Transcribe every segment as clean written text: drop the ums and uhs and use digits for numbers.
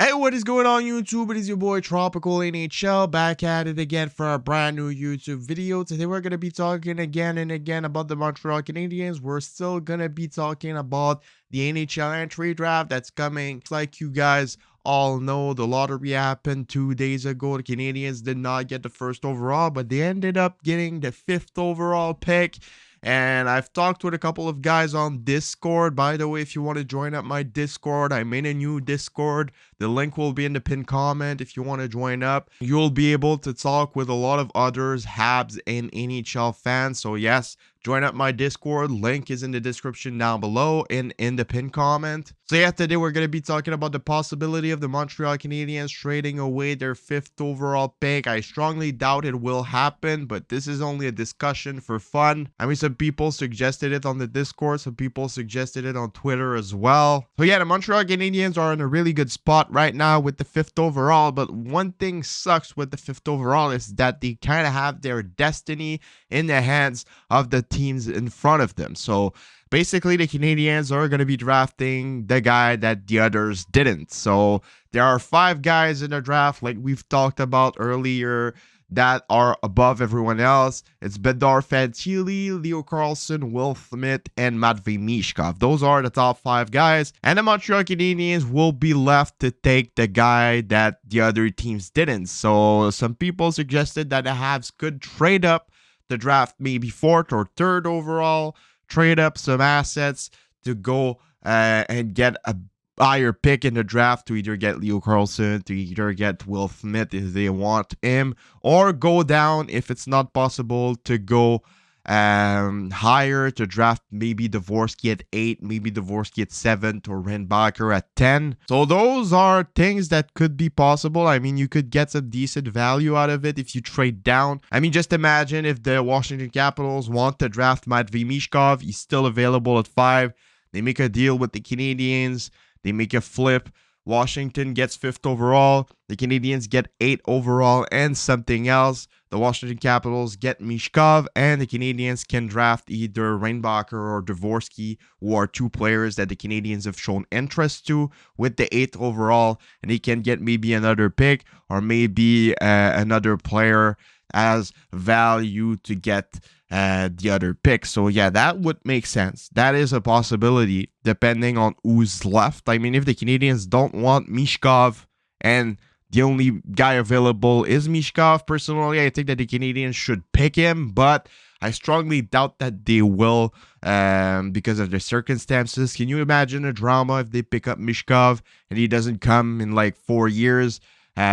Hey, what is going on YouTube? It is your boy Tropical NHL back at it again for a brand new YouTube video. Today we're going to be talking again and again about the Montreal Canadiens. We're still going to be talking about the NHL entry draft that's coming. Like you guys all know, the lottery happened 2 days ago. The Canadiens did not get the first overall, but they ended up getting the 5th overall pick. And I've talked with a couple of guys on Discord. By the way, if you want to join up my Discord, I made a new Discord. The link will be in the pinned comment if you want to join up. You'll be able to talk with a lot of others, Habs and NHL fans. So yes, join up my Discord. Link is in the description down below and in the pinned comment. So yeah, today we're going to be talking about the possibility of the Montreal Canadiens trading away their 5th overall pick. I strongly doubt it will happen, but this is only a discussion for fun. I mean, some people suggested it on the Discord. Some people suggested it on Twitter as well. So yeah, the Montreal Canadiens are in a really good spot right now with the 5th overall, but one thing sucks with the 5th overall is that they kind of have their destiny in the hands of the teams in front of them. So basically the Canadiens are going to be drafting the guy that the others didn't. So there are 5 guys in the draft, like we've talked about earlier, that are above everyone else. It's Bednar Fantilli, Leo Carlsson, Will Smith, and Matvei Michkov. Those are the top 5 guys. And the Montreal Canadiens will be left to take the guy that the other teams didn't. So some people suggested that the Habs could trade up the draft maybe 4th or 3rd overall, trade up some assets to go and get a higher pick in the draft to either get Leo Carlsson, to either get Will Smith if they want him, or go down if it's not possible to go higher to draft maybe Dvorsky at 8, maybe Dvorsky at 7, or Reinbacher at 10. So those are things that could be possible. I mean, you could get some decent value out of it if you trade down. I mean, just imagine if the Washington Capitals want to draft Matvei Michkov. He's still available at 5. They make a deal with the Canadiens. They make a flip. Washington gets 5th overall. The Canadiens get 8 overall and something else. The Washington Capitals get Michkov, and the Canadiens can draft either Reinbacher or Dvorsky, who are 2 players that the Canadiens have shown interest to with the 8th overall, and they can get maybe another pick or maybe another player as value to get the other pick. So yeah, that would make sense. That is a possibility depending on who's left. I mean, if the Canadiens don't want Michkov and the only guy available is Michkov, personally, I think that the Canadiens should pick him, but I strongly doubt that they will because of the circumstances. Can you imagine a drama if they pick up Michkov and he doesn't come in like 4 years?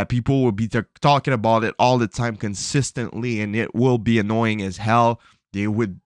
People will be talking about it all the time consistently, and it will be annoying as hell. They would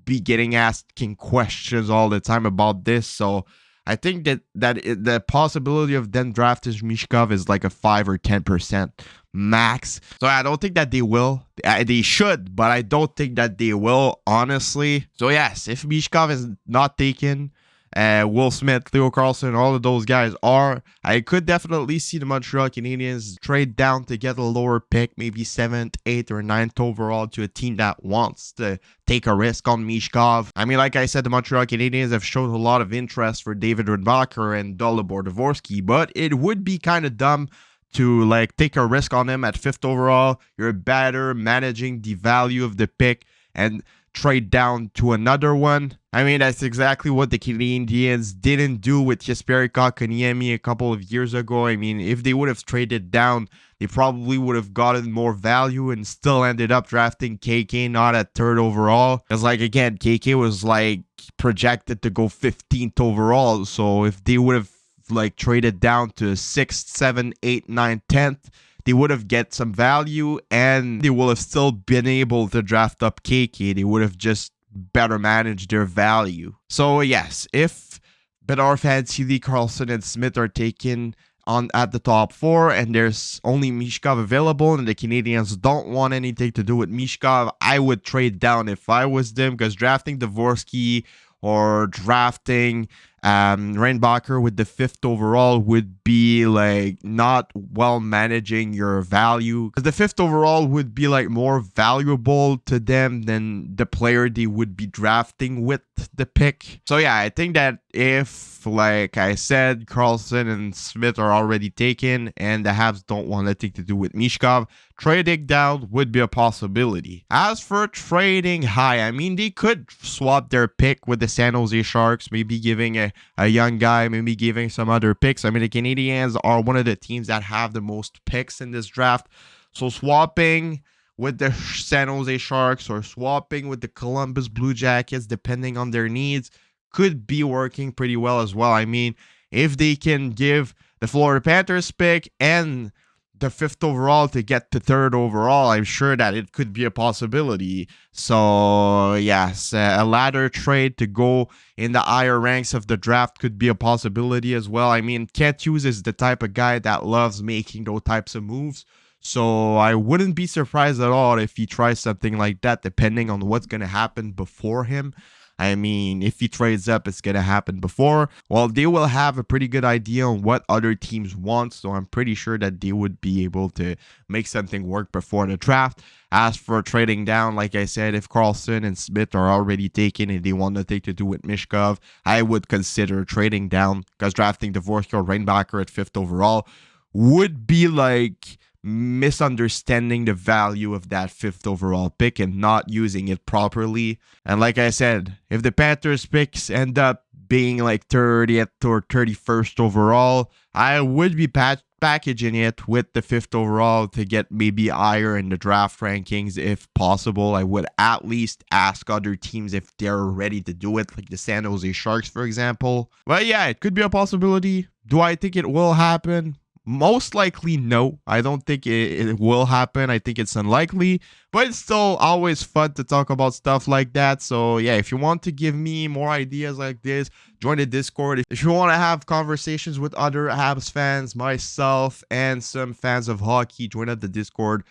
be getting asking questions all the time about this. So I think that the possibility of them drafting Michkov is like a 5 or 10% max. So I don't think that they will. They should, but I don't think that they will, honestly. So yes, if Michkov is not taken, Will Smith, Leo Carlsson, all of those guys are. I could definitely see the Montreal Canadiens trade down to get a lower pick, maybe 7th, 8th, or 9th overall to a team that wants to take a risk on Michkov. I mean, like I said, the Montreal Canadiens have shown a lot of interest for David Reinbacher and Dalibor Dvorsky, but it would be kind of dumb to like take a risk on him at 5th overall. You're better managing the value of the pick and trade down to another one. I mean, that's exactly what the Canadiens didn't do with Jesperi Kotkaniemi a couple of years ago. I mean, if they would have traded down, they probably would have gotten more value and still ended up drafting KK not at 3rd overall. Because, like, again, KK was, like, projected to go 15th overall. So if they would have, like, traded down to 6th, 7th, 8th, 9th, 10th, they would have get some value, and they will have still been able to draft up KK. They would have just better managed their value. So yes, if Bednar Fantilli, Carlsson, and Smith are taken on at the top 4, and there's only Michkov available, and the Canadiens don't want anything to do with Michkov, I would trade down if I was them, because drafting Dvorsky or drafting Reinbacher with the 5th overall would be like not well managing your value, because the 5th overall would be like more valuable to them than the player they would be drafting with the pick. So yeah, I think that if, like I said, Carlson and Smith are already taken and the Habs don't want anything to do with Mishkov, trading down would be a possibility. As for trading high, I mean, they could swap their pick with the San Jose Sharks, maybe giving a young guy, maybe giving some other picks. I mean, the Canadiens are one of the teams that have the most picks in this draft. So swapping with the San Jose Sharks or swapping with the Columbus Blue Jackets, depending on their needs, could be working pretty well as well. I mean, if they can give the Florida Panthers pick and the 5th overall to get the 3rd overall, I'm sure that it could be a possibility. So yes, a ladder trade to go in the higher ranks of the draft could be a possibility as well. I mean, Kent Hughes is the type of guy that loves making those types of moves. So I wouldn't be surprised at all if he tries something like that, depending on what's going to happen before him. I mean, if he trades up, it's going to happen before. Well, they will have a pretty good idea on what other teams want, so I'm pretty sure that they would be able to make something work before the draft. As for trading down, like I said, if Carlson and Smith are already taken and they want nothing to do with Mishkov, I would consider trading down, because drafting Dvorak Reinbacher at 5th overall would be like misunderstanding the value of that 5th overall pick and not using it properly. And like I said, if the Panthers picks end up being like 30th or 31st overall, I would be packaging it with the 5th overall to get maybe higher in the draft rankings if possible. I would at least ask other teams if they're ready to do it, like the San Jose Sharks, for example. But yeah, it could be a possibility. Do I think it will happen? Most likely, no. I don't think it will happen. I think it's unlikely, but it's still always fun to talk about stuff like that. So yeah, if you want to give me more ideas like this, join the Discord. If you want to have conversations with other Habs fans, myself, and some fans of hockey, join up the Discord.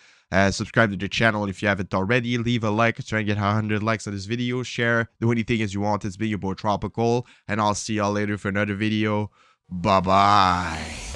Subscribe to the channel if you haven't already. Leave a like. Try and get 100 likes on this video. Share. Do anything as you want. It's been your boy Tropical, and I'll see y'all later for another video. Bye-bye.